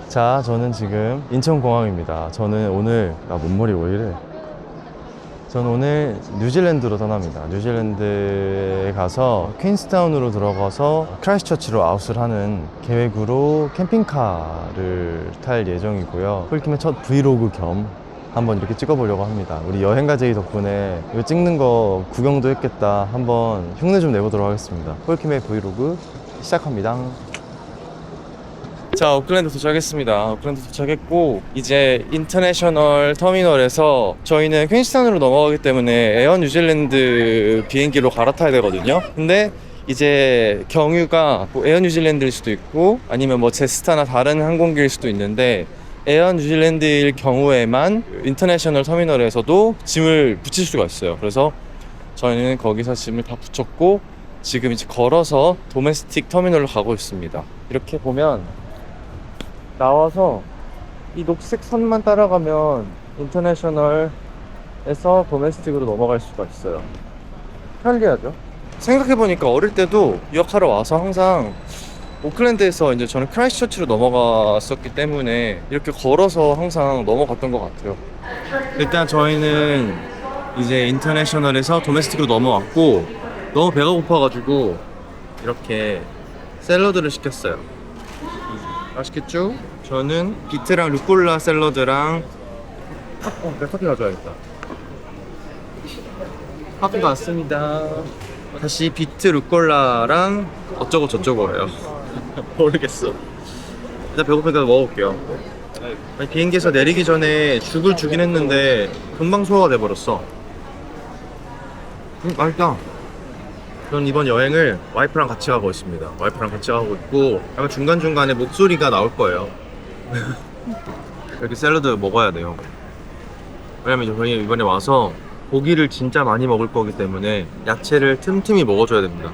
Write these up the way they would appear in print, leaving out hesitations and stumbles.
자, 저는 지금 인천공항입니다. 저는 오늘 몸머리 왜 이래? 저는 오늘 뉴질랜드로 떠납니다. 뉴질랜드에 가서 퀸스타운으로 들어가서 크라이스트처치로 아웃을 하는 계획으로 캠핑카를 탈 예정이고요. 폴킴의 첫 브이로그 겸 한번 이렇게 찍어보려고 합니다. 우리 여행가 제이 덕분에 이거 찍는 거 구경도 했겠다. 한번 흉내 좀 내보도록 하겠습니다. 폴킴의 브이로그 시작합니다. 자, 오클랜드 도착했습니다. 오클랜드 도착했고 이제 인터내셔널 터미널에서 저희는 퀸스타운으로 넘어가기 때문에 에어 뉴질랜드 비행기로 갈아타야 되거든요. 근데 이제 경유가 뭐 에어 뉴질랜드일 수도 있고 아니면 뭐 제스타나 다른 항공기일 수도 있는데 에어 뉴질랜드일 경우에만 인터내셔널 터미널에서도 짐을 붙일 수가 있어요. 그래서 저희는 거기서 짐을 다 붙였고 지금 이제 걸어서 도메스틱 터미널로 가고 있습니다. 이렇게 보면 나와서 이 녹색 선만 따라가면 인터내셔널에서 도메스틱으로 넘어갈 수가 있어요. 편리하죠? 생각해보니까 어릴 때도 유학하러 와서 항상 오클랜드에서 이제 저는 크라이스트처치로 넘어갔었기 때문에 이렇게 걸어서 항상 넘어갔던 것 같아요. 일단 저희는 이제 인터내셔널에서 도메스틱으로 넘어왔고 너무 배가 고파가지고 이렇게 샐러드를 시켰어요. 맛있겠죠? 저는 비트랑 루꼴라 샐러드랑 내가 커피 가져야겠다. 커피가 왔습니다. 다시 비트 루꼴라랑 어쩌고 저쩌고예요. 모르겠어. 일단 배고프니까 먹어볼게요. 아니, 비행기에서 내리기 전에 죽을 주긴 했는데 금방 소화가 돼버렸어. 맛있다. 저는 이번 여행을 와이프랑 같이 가고 있습니다. 와이프랑 같이 가고 있고 약간 중간중간에 목소리가 나올 거예요. 이렇게 샐러드 먹어야 돼요. 왜냐면 저희 이번에 와서 고기를 진짜 많이 먹을 거기 때문에 야채를 틈틈이 먹어줘야 됩니다.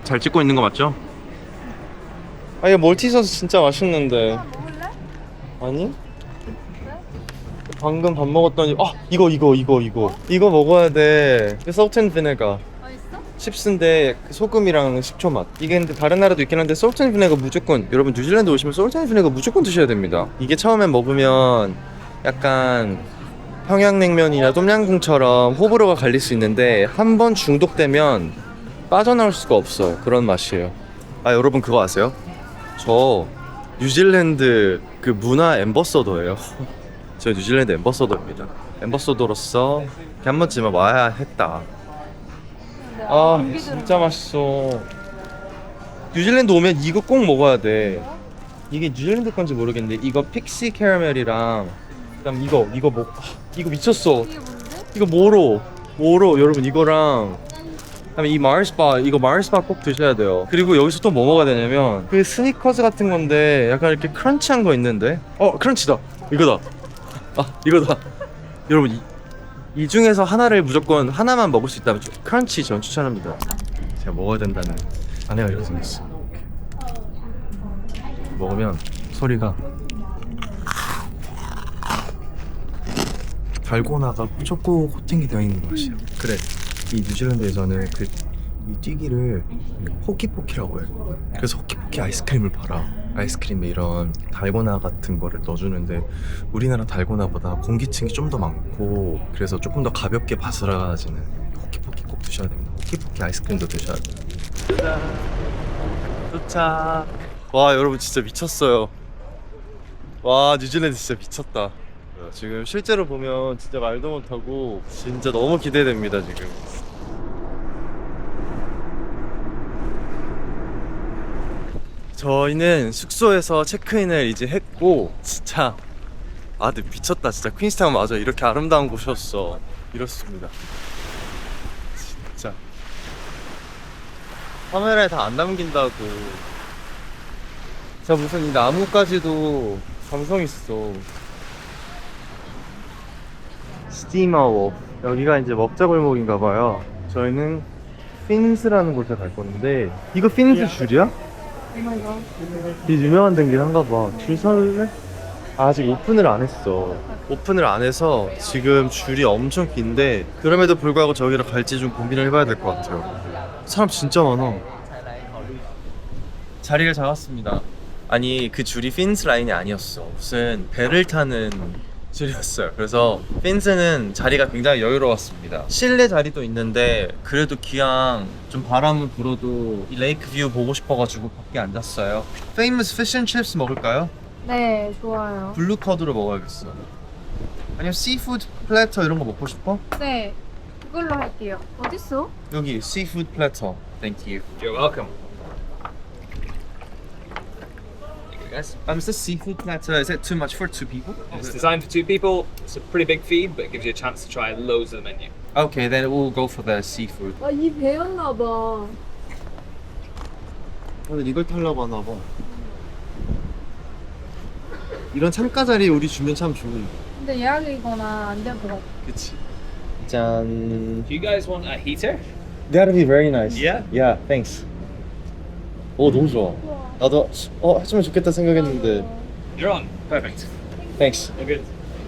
잘 찍고 있는 거 맞죠? 아, 이거 멀티서스 진짜 맛있는데. 먹을래? 아니? 방금 밥 먹었더니 이거 먹어야 돼. 솔트 비네가 맛있어? 칩스인데 소금이랑 식초 맛. 이게 근데 다른 나라도 있긴 한데 솔트 앤 비네가 무조건, 여러분 뉴질랜드 오시면 솔트 앤 비네가 무조건 드셔야 됩니다. 이게 처음엔 먹으면 약간 평양냉면이나 똠양꿍처럼 호불호가 갈릴 수 있는데 한 번 중독되면 빠져나올 수가 없어요. 그런 맛이에요. 아, 여러분 그거 아세요? 저 뉴질랜드 그 문화 앰버서더예요. 저 뉴질랜드 앰버서더입니다. 앰버서더로서 이렇게 한 번쯤은 와야 했다. 아, 진짜 맛있어. 뉴질랜드 오면 이거 꼭 먹어야 돼. 이게 뉴질랜드 건지 모르겠는데 이거 픽시 캐러멜이랑 그다음 이거 이거 미쳤어. 이게 뭔데? 이거 모로 여러분 이거랑 그다음에 이 마르스바, 이거 마르스바 꼭 드셔야 돼요. 그리고 여기서 또 뭐 먹어야 되냐면 그 스니커즈 같은 건데 약간 이렇게 크런치한 거 있는데 크런치다. 이거다. 이거다. 여러분 이 중에서 하나를 무조건 하나만 먹을 수 있다면 크런치 전 추천합니다. 제가 먹어야 된다는 아내가 이렇게 생겼어. 먹으면 소리가 달고나가 초코 코팅이 되어 있는 맛이에요. 그래, 이 뉴질랜드에서는 이 튀기를 호키포키라고 해요. 그래서 호키포키 아이스크림을 팔아. 아이스크림에 이런 달고나 같은 거를 넣어주는데 우리나라 달고나보다 공기층이 좀 더 많고 그래서 조금 더 가볍게 바스라지는 호키포키 꼭 드셔야 됩니다. 호키포키 아이스크림도 드셔야 돼요. 도착. 와, 여러분 진짜 미쳤어요. 와, 뉴질랜드 진짜 미쳤다. 지금 실제로 보면 진짜 말도 못하고 진짜 너무 기대됩니다. 지금 저희는 숙소에서 체크인을 이제 했고 진짜 근데 미쳤다. 진짜 퀸스타운 맞아. 이렇게 아름다운 곳이었어. 이렇습니다. 진짜 카메라에 다 안 담긴다고. 진짜 무슨 이 나무까지도 감성 있어. 스티머워. 여기가 이제 먹자골목인가봐요. 저희는 핀스라는 곳에 갈 건데 이거 핀스 줄이야? 이 유명한 데긴 한가봐. 줄 설래? 아직 오픈을 안 했어. 오픈을 안 해서 지금 줄이 엄청 긴데 그럼에도 불구하고 저기를 갈지 좀 고민을 해봐야 될 것 같아요. 사람 진짜 많아. 자리를 잡았습니다. 아니 그 줄이 핀스 라인이 아니었어. 무슨 배를 타는 줄이었어요. 그래서 핀스는 자리가 굉장히 여유로웠습니다. 실내 자리도 있는데 그래도 기왕 좀 바람을 불어도 이 레이크 뷰 보고 싶어가지고 밖에 앉았어요. 페이머스 피쉬 앤 칩스 먹을까요? 네, 좋아요. 블루 커드로 먹어야겠어. 아니면 시푸드 플래터 이런 거 먹고 싶어? 네, 그걸로 할게요. 어딨어? 여기 시푸드 플래터. Thank you. You're welcome. Yes. Is this seafood platter? Is it too much for two people? It's designed for 2 people. It's a pretty big feed, but it gives you a chance to try loads of the menu. Okay, then we'll go for the seafood. 아, 이 배였나 봐. 오늘 이걸 타려고 하나 봐. 이런 창가 자리 우리 주면 참 좋은. 근데 예약이거나 안 될 것 같아. 그치. 짠. Do you guys want a heater? That'd be very nice. Yeah? Yeah, thanks. 오, 너무 좋아. 나도 했으면 좋겠다 생각했는데. You're on. Perfect. Thanks. All good.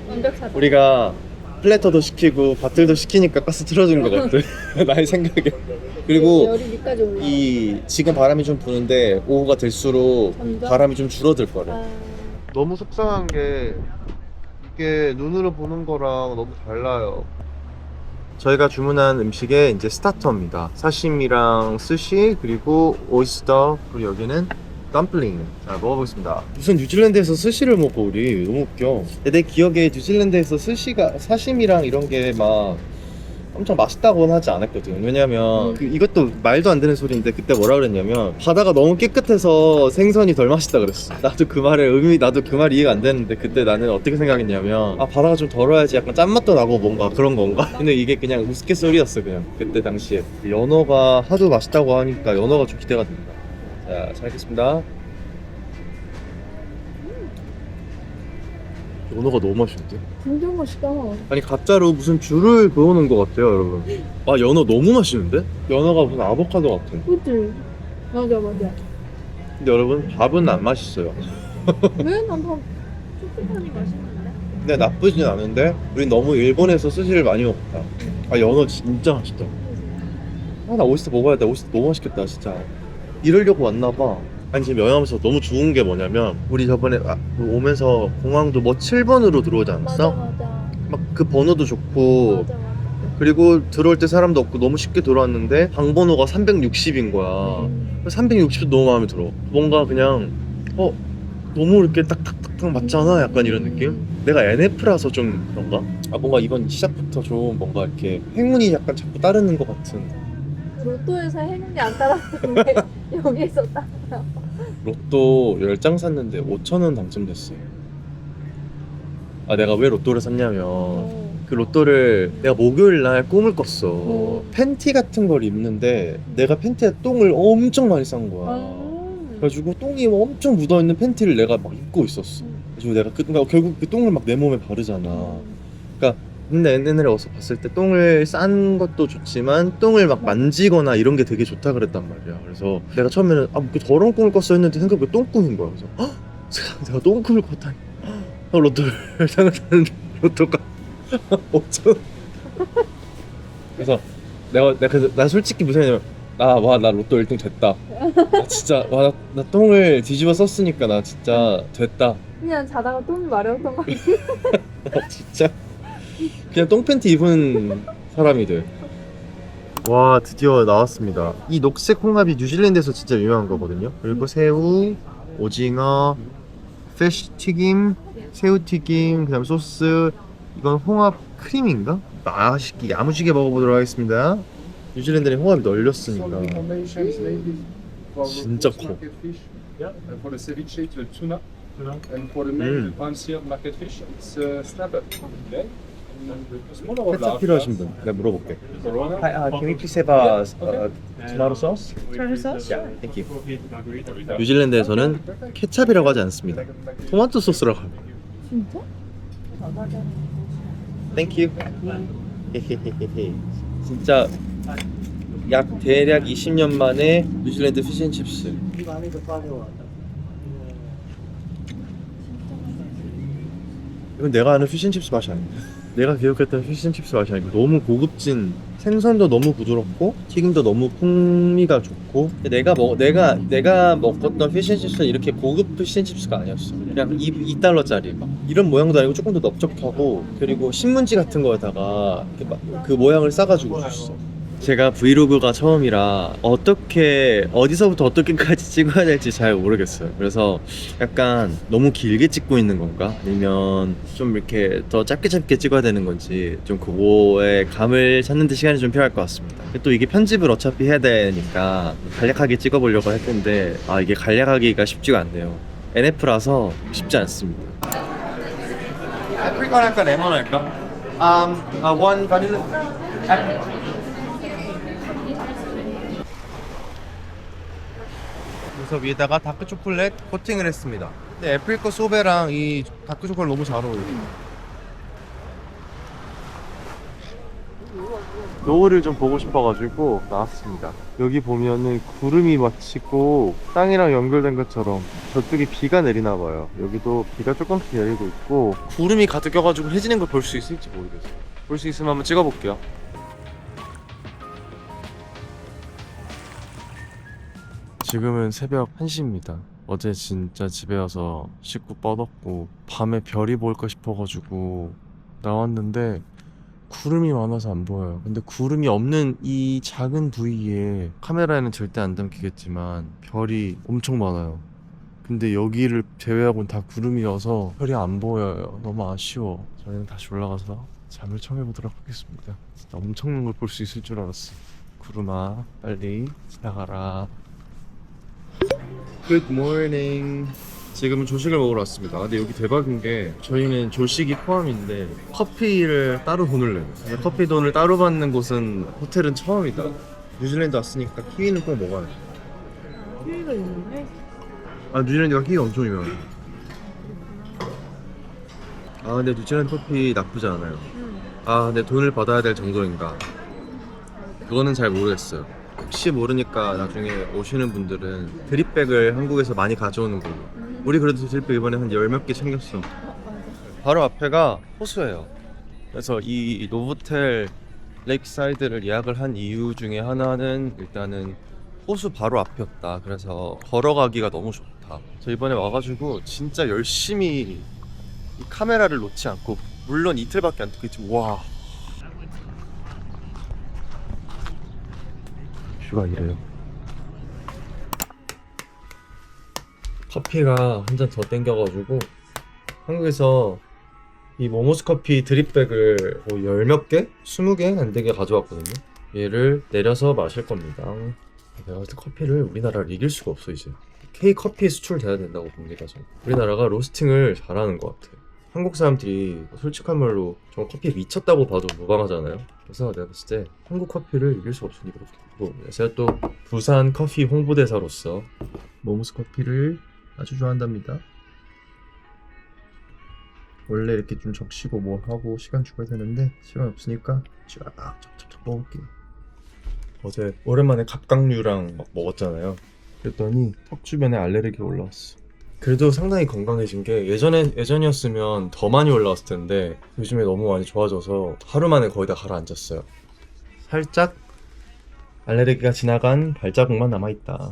완벽하다. 우리가 플래터도 시키고 밭들도 시키니까 가스 틀어주는 것 같아. 나의 생각에. 그리고 열이 밑까지 올라. 이 지금 바람이 좀 부는데 오후가 될수록 점점? 바람이 좀 줄어들 거래. 아, 너무 속상한 게 이게 눈으로 보는 거랑 너무 달라요. 저희가 주문한 음식의 이제 스타터입니다. 사시미랑 스시 그리고 오이스터 그리고 여기는 덤플링. 자, 먹어보겠습니다. 무슨 뉴질랜드에서 스시를 먹고 우리 너무 웃겨. 내 기억에 뉴질랜드에서 스시가 사시미랑 이런 게 막 엄청 맛있다고는 하지 않았거든. 왜냐면 이것도 말도 안 되는 소리인데 그때 뭐라 그랬냐면 바다가 너무 깨끗해서 생선이 덜 맛있다 그랬어. 나도 그 말의 의미, 나도 그 말 이해가 안 되는데 그때 나는 어떻게 생각했냐면 아 바다가 좀 덜어야지 약간 짠맛도 나고 뭔가 그런 건가? 근데 이게 그냥 우스갯소리였어 그냥 그때 당시에. 연어가 하도 맛있다고 하니까 연어가 좀 기대가 됩니다. 자, 잘 먹겠습니다. 연어가 너무 맛있는데? 진짜 맛있다. 아니 가짜로 무슨 줄을 그어놓은 것 같아요 여러분. 아 연어 너무 맛있는데? 연어가 무슨 아보카도 같은. 그치? 맞아, 맞아. 근데 여러분 밥은 안 맛있어요. 왜? 난밥 촉촉하니 맛있는데? 근데 나쁘진 않은데 우린 너무 일본에서 스시를 많이 먹었다. 아 연어 진짜 맛있다. 아 나 오이스터 먹어야 돼. 오이스터 너무 맛있겠다 진짜. 이러려고 왔나봐. 아니 지금 여행하면서 너무 좋은 게 뭐냐면 우리 저번에 오면서 공항도 뭐 7번으로 들어오지 않았어? 맞아. 막 그 번호도 좋고 맞아. 그리고 들어올 때 사람도 없고 너무 쉽게 들어왔는데 방 번호가 360인 거야. 360도 너무 마음에 들어. 뭔가 그냥 너무 이렇게 딱딱딱딱 맞잖아 약간 이런 느낌? 내가 NF라서 좀 그런가? 아 뭔가 이번 시작부터 좀 뭔가 이렇게 행운이 약간 자꾸 따르는 것 같은. 로또에서 행운이 안 따랐는데 여기에서 따라. 로또 10장 샀는데 5,000원 당첨됐어요. 아 내가 왜 로또를 샀냐면 그 로또를 내가 목요일 날 꿈을 꿨어. 팬티 같은 걸 입는데 내가 팬티에 똥을 엄청 많이 싼 거야. 그래가지고 똥이 엄청 묻어있는 팬티를 내가 막 입고 있었어. 그래서 내가 그러니까 결국 그 똥을 막 내 몸에 바르잖아. 그러니까 근데 옛날에 와서 봤을 때 똥을 싼 것도 좋지만 똥을 막 만지거나 이런 게 되게 좋다 그랬단 말이야. 그래서 내가 처음에는 그 더러운 꿈을 꿨어 했는데 생각보다 똥꿈인 거야. 그래서 내가 똥꿈을 꿨다니. 로또를 생각하는 로또가 5,000원. 그래서 나 솔직히 무슨 얘기냐면 나 로또 1등 됐다. 나 진짜 나 똥을 뒤집어 썼으니까 나 진짜 됐다. 그냥 자다가 똥이 마려웠던 거 같아. 진짜 그냥 똥팬티 입은 사람이 돼. 와 드디어 나왔습니다. 이 녹색 홍합이 뉴질랜드에서 진짜 유명한 거거든요. 그리고 새우, 오징어, 피쉬 튀김, 새우 튀김, 그다음 소스. 이건 홍합 크림인가? 맛있게 야무지게 먹어보도록 하겠습니다. 뉴질랜드에 홍합이 널렸으니까 진짜 커. And for the ceviche, it's the tuna. And for the main, the pan-seared market fish, it's snapper. Okay. 케찹 필요하신 분 내가 물어볼게. Hi, can we please have tomato sauce? Tomato sauce? Yeah, thank you. 뉴질랜드에서는 케찹이라고 하지 않습니다. 토마토 소스라고 합니다. 진짜? Thank you. 진짜 약 대략 20년 만에 뉴질랜드 피쉬앤칩스. 이건 내가 아는 피쉬앤칩스 맛이 아니야. 내가 기억했던 피쉬앤칩스 맛이 아니고 너무 고급진, 생선도 너무 부드럽고 튀김도 너무 풍미가 좋고. 내가 먹었던 피쉬앤칩스는 이렇게 고급 피쉬앤칩스가 아니었어. 그냥 2달러짜리 이런 모양도 아니고 조금 더 넓적하고, 그리고 신문지 같은 거에다가 이렇게 막 그 모양을 싸가지고 줬어. 제가 브이로그가 처음이라 어디서부터 어떻게까지 찍어야 될지 잘 모르겠어요. 그래서 약간 너무 길게 찍고 있는 건가? 아니면 좀 이렇게 더 짧게 찍어야 되는 건지, 좀 그거의 감을 찾는 데 시간이 좀 필요할 것 같습니다. 또 이게 편집을 어차피 해야 되니까 간략하게 찍어보려고 했는데 이게 간략하기가 쉽지가 않네요. NF라서 쉽지 않습니다. 애프리카 할까 레몬 할까? 원 바닐라. 그래서 위에다가 다크 초콜릿 코팅을 했습니다. 근데 애플거 소베랑 이 다크 초콜릿 너무 잘 어울려. 노을을 좀 보고 싶어가지고 나왔습니다. 여기 보면은 구름이 마치고 땅이랑 연결된 것처럼 저쪽에 비가 내리나 봐요. 여기도 비가 조금씩 내리고 있고 구름이 가득 껴가지고 해지는 걸 볼 수 있을지 모르겠어요. 볼 수 있으면 한번 찍어볼게요. 지금은 새벽 1시입니다. 어제 진짜 집에 와서 씻고 뻗었고 밤에 별이 보일까 싶어가지고 나왔는데 구름이 많아서 안 보여요. 근데 구름이 없는 이 작은 부위에 카메라에는 절대 안 담기겠지만 별이 엄청 많아요. 근데 여기를 제외하고는 다 구름이어서 별이 안 보여요. 너무 아쉬워. 저희는 다시 올라가서 잠을 청해보도록 하겠습니다. 진짜 엄청난 걸 볼 수 있을 줄 알았어. 구름아 빨리 지나가라. Good morning. 지금은 조식을 먹으러 왔습니다. 근데 여기 대박인 게 저희는 조식이 포함인데 커피를 따로 돈을 내요. 커피 돈을 따로 받는 곳은 호텔은 처음이다. 뉴질랜드 왔으니까 키위는 꼭 먹어야 돼. 키위가 있는데? 뉴질랜드가 키위 엄청 유명해. 근데 뉴질랜드 커피 나쁘지 않아요. 근데 돈을 받아야 될 정도인가? 그거는 잘 모르겠어요. 혹시 모르니까 나중에 오시는 분들은 드립백을 한국에서 많이 가져오는 걸로. 우리 그래도 드립백 이번에 한 10몇 개 챙겼어. 바로 앞에가 호수예요. 그래서 이 노보텔 레이크사이드를 예약을 한 이유 중에 하나는 일단은 호수 바로 앞이었다. 그래서 걸어가기가 너무 좋다. 저 이번에 와가지고 진짜 열심히 이 카메라를 놓지 않고, 물론 이틀밖에 안 됐겠지. 와, 뷰가 이래요. 커피가 한 잔 더 땡겨가지고 한국에서 이 모모스 커피 드립백을 뭐 10몇 개? 20개 안 되게 가져왔거든요. 얘를 내려서 마실 겁니다. 내가 봤을 때 커피를 우리나라를 이길 수가 없어. 이제 K-커피에 수출돼야 된다고 봅니다. 저는 우리나라가 로스팅을 잘하는 것 같아. 한국 사람들이 솔직한 말로 저 커피에 미쳤다고 봐도 무방하잖아요. 그래서 내가 봤을 때 한국 커피를 이길 수가 없으니까. 제가 또 부산 커피 홍보대사로서 모모스 커피를 아주 좋아한답니다. 원래 이렇게 좀 적시고 뭐 하고 시간 죽어야 되는데 시간 없으니까 쫙 먹을게요. 어제 오랜만에 갑각류랑 막 먹었잖아요. 그랬더니 턱 주변에 알레르기가 올라왔어. 그래도 상당히 건강해진 게 예전이었으면 더 많이 올라왔을 텐데 요즘에 너무 많이 좋아져서 하루 만에 거의 다 가라앉았어요. 살짝 알레르기가 지나간 발자국만 남아있다.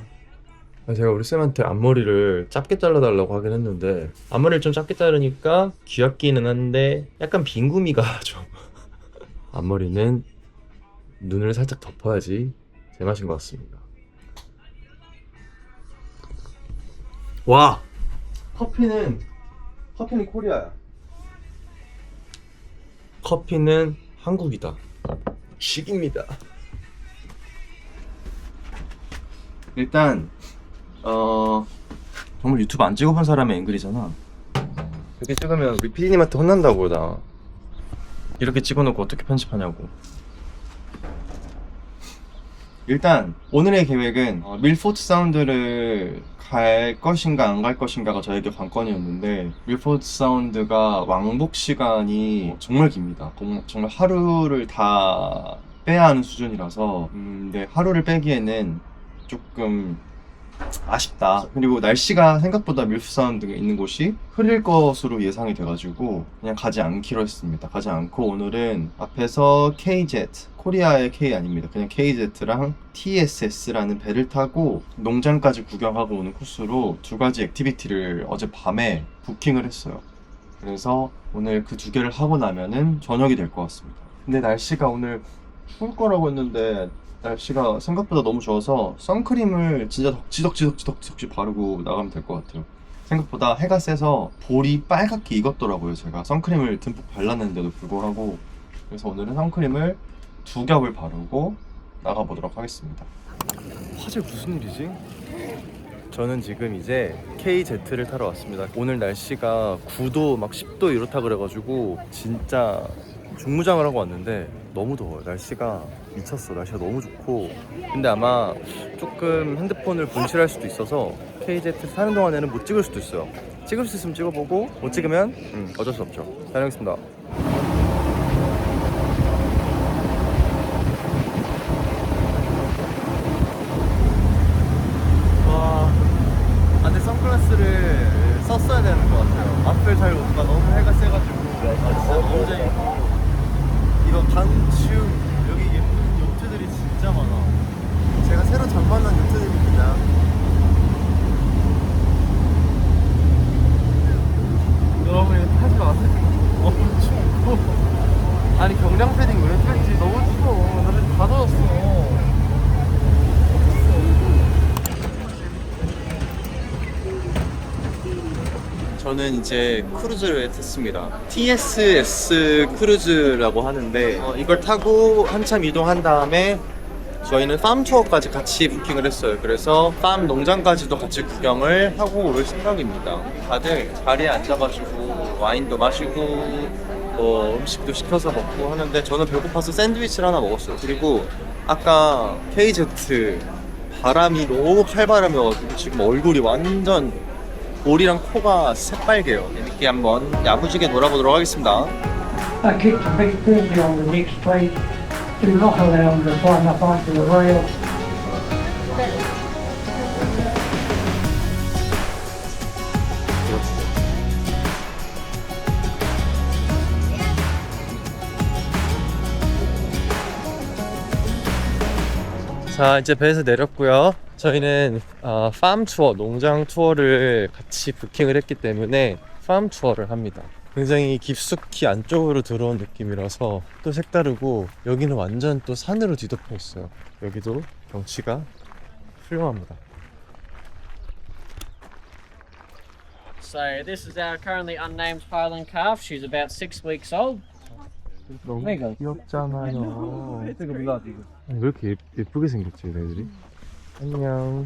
제가 우리 쌤한테 앞머리를 짧게 잘라달라고 하긴 했는데 앞머리를 좀 짧게 자르니까 귀엽기는 한데 약간 빈구미가 좀 앞머리는 눈을 살짝 덮어야지 제맛인 것 같습니다. 와! 커피는 코리아야. 커피는 한국이다. 식입니다. 일단 정말 유튜브 안 찍어본 사람의 앵글이잖아. 이렇게 찍으면 우리 PD님한테 혼난다고. 나 이렇게 찍어놓고 어떻게 편집하냐고. 일단 오늘의 계획은 밀포트 사운드를 갈 것인가 안 갈 것인가가 저에게 관건이었는데, 밀포트 사운드가 왕복 시간이 정말 깁니다. 정말 하루를 다 빼야 하는 수준이라서 근데 하루를 빼기에는 조금 아쉽다. 그리고 날씨가 생각보다 밀수사운드가 있는 곳이 흐릴 것으로 예상이 돼가지고 그냥 가지 않기로 했습니다. 가지 않고 오늘은 앞에서 KZ, 코리아의 K 아닙니다. 그냥 KZ랑 TSS라는 배를 타고 농장까지 구경하고 오는 코스로 두 가지 액티비티를 어젯밤에 부킹을 했어요. 그래서 오늘 그 두 개를 하고 나면은 저녁이 될 것 같습니다. 근데 날씨가 오늘 추울 거라고 했는데 날씨가 생각보다 너무 좋아서 선크림을 진짜 덕지덕지 바르고 나가면 될 것 같아요. 생각보다 해가 세서 볼이 빨갛게 익었더라고요. 제가 선크림을 듬뿍 발랐는데도 불구하고. 그래서 오늘은 선크림을 2겹을 바르고 나가보도록 하겠습니다. 화재 무슨 일이지? 저는 지금 이제 KZ를 타러 왔습니다. 오늘 날씨가 9도 막 10도 이렇다 그래가지고 진짜 중무장을 하고 왔는데 너무 더워요. 날씨가 미쳤어. 날씨가 너무 좋고. 근데 아마 조금 핸드폰을 분실할 수도 있어서 KZ 타는 동안에는 못 찍을 수도 있어요. 찍을 수 있으면 찍어보고 못 찍으면 어쩔 수 없죠. 다녀오겠습니다. 와, 근데 선글라스를 썼어야 되는 것 같아요. 앞을 잘 못 봐. 너무 해가 세가지고. 진짜 너무 재밌고. 이거 강추. 여기 예쁜 요트들이 진짜 많아. 제가 새로 잠만난 요트들입니다. 여러분 이거 타지 마세요. 너무 춥고. 아니 경량 패딩 왜 타지? 너무 추워. 나 지금 다 젖었어. 저는 이제 크루즈를 탔습니다. TSS 크루즈라고 하는데 이걸 타고 한참 이동한 다음에 저희는 팜 투어까지 같이 부킹을 했어요. 그래서 팜 농장까지도 같이 구경을 하고 올 생각입니다. 다들 자리에 앉아가지고 와인도 마시고 음식도 시켜서 먹고 하는데 저는 배고파서 샌드위치를 하나 먹었어요. 그리고 아까 KZ 바람이 너무 칼바람이어가지고 지금 얼굴이 완전 볼이랑 코가 새빨개요. 이렇게 한번 야무지게 놀아보도록 하겠습니다. I kicked a big frisbee on the next plate. Do not allow him to climb up onto the rail. 자, 이제 배에서 내렸고요. 저희는 팜 투어, 농장 투어를 같이 부킹을 했기 때문에 팜 투어를 합니다. 굉장히 깊숙이 안쪽으로 들어온 느낌이라서 또 색다르고 여기는 완전 또 산으로 뒤덮여 있어요. 여기도 경치가 훌륭합니다. So this is our currently unnamed Highland calf. She's about 6 weeks old. 너무 귀엽잖아요. 왜 이렇게 예쁘게 생겼지, 얘네들이? 안녕.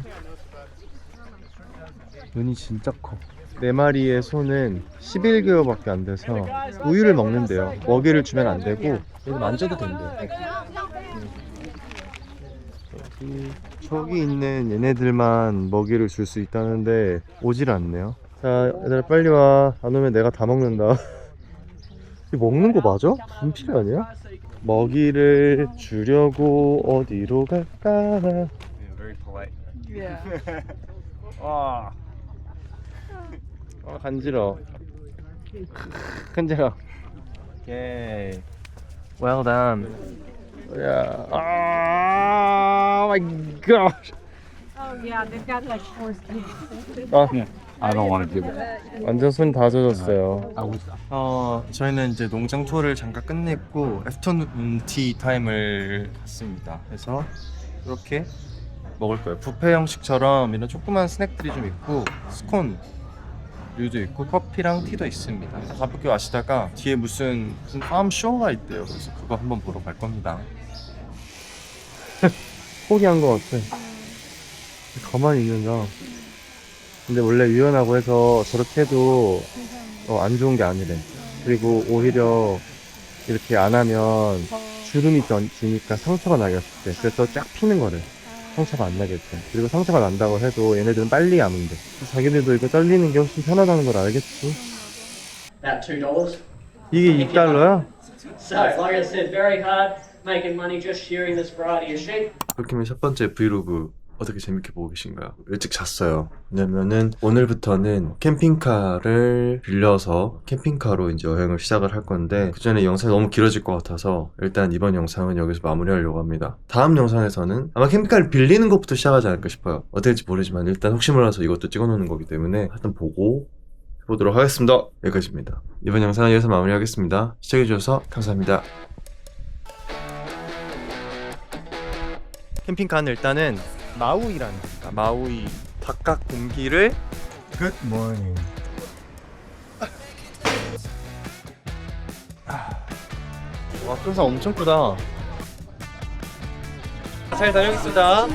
눈이 진짜 커. 4마리의 소는 11개월밖에 안 돼서 우유를 먹는데요. 먹이를 주면 안 되고 여기 만져도 된대요. 저기 있는 얘네들만 먹이를 줄 수 있다는데 오질 않네요. 자, 얘들아 빨리 와. 안 오면 내가 다 먹는다. 이거 먹는 거 맞아? 분필 아니야? 먹이를 주려고 어디로 갈까? Very polite. Yeah. 간지러워. 간지러워. 오케이. Well done. Yeah. Oh my gosh. Oh yeah, they've got like horse I don't want to give it. 완전 손 다 젖었어요. 저희는 이제 농장 투어를 잠깐 끝냈고 애프터눈 티 타임을 갔습니다. 그래서 이렇게 먹을 거예요. 뷔페 형식처럼 이런 조그만 스낵들이 좀 있고 스콘 류도 있고 커피랑 티도 있습니다. 가볍게 마시다가 뒤에 무슨 팜 쇼가 있대요. 그래서 그거 한번 보러 갈 겁니다. 포기한 것 같아. 가만히 있는다. 근데 원래 유연하고 해서 저렇게 해도 안 좋은 게 아니래. 그리고 오히려 이렇게 안 하면 주름이 지니까 상처가 나겠대. 그래서 쫙 피는 거래. 상처가 안 나겠대. 그리고 상처가 난다고 해도 얘네들은 빨리 아문대. 자기들도 이거 잘리는 게 훨씬 편하다는 걸 알겠지. About $2. 이게 $2야? So, like I said, very hard making money just shearing this variety of sheep. 불킴의 첫 번째 브이로그 어떻게 재밌게 보고 계신가요? 일찍 잤어요. 왜냐면은 오늘부터는 캠핑카를 빌려서 캠핑카로 이제 여행을 시작을 할 건데 그 전에 영상이 너무 길어질 것 같아서 일단 이번 영상은 여기서 마무리하려고 합니다. 다음 영상에서는 아마 캠핑카를 빌리는 것부터 시작하지 않을까 싶어요. 어떻게 될지 모르지만 일단 혹시 몰라서 이것도 찍어놓는 거기 때문에 일단 보고 해보도록 하겠습니다. 여기까지입니다. 이번 영상은 여기서 마무리하겠습니다. 시청해주셔서 감사합니다. 캠핑카는 일단은 마우이라는 겁니다. 마우이 바깥 공기를 Good morning. 와, 큰산 엄청 크다. 잘 다녀오겠습니다.